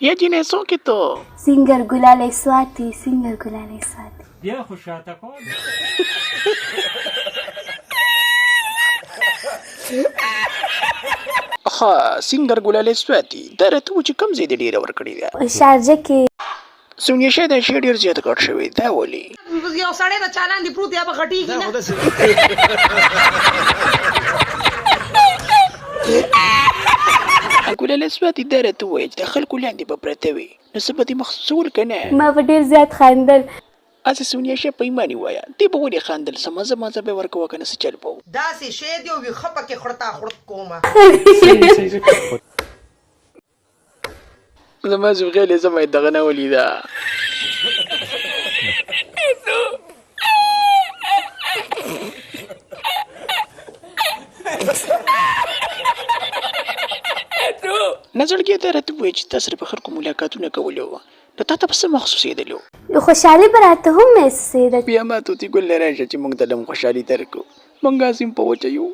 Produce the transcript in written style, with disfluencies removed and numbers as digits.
या जिन्हें सो के तो सिंगर गुलाले स्वाति, सिंगर गुलाले स्वाति. या खुशाता कौन ها سنگر ګلاله سواتي دا راته و چې کم ځای د ډېره ورکړې ده شارجه کې سونیا شه دا شی ډېر زیات کټ شوی دا ولې یو سړی د چالان دی پروت یا به غټیږي نه ګلاله سواتي دا راته وایي چې د خلکو لاندې به پرته وي نو څه به دې مخصوصول که نه ما به ډېر زیات خندل. هسې سونیا شه پیمانې وایه دې به ولې خندل څه مزه مزه به یې ورکوه که نه څه چل به و داسې شی دی او ویښه پکې خړتا خړت کومه زما زوغیلې زما یې دغه نه ولیده نظرګي ته راته وایي چې تا سره په خلکو ملاقاتونه کولي وو نو تا ته په څه محسوسېدلو خوشحالي به راته هم محسوسېده. بیا ما توتي ګل راشه چې موږ ته هم خوشحالي درکړو موږ هسې هم په وچه یو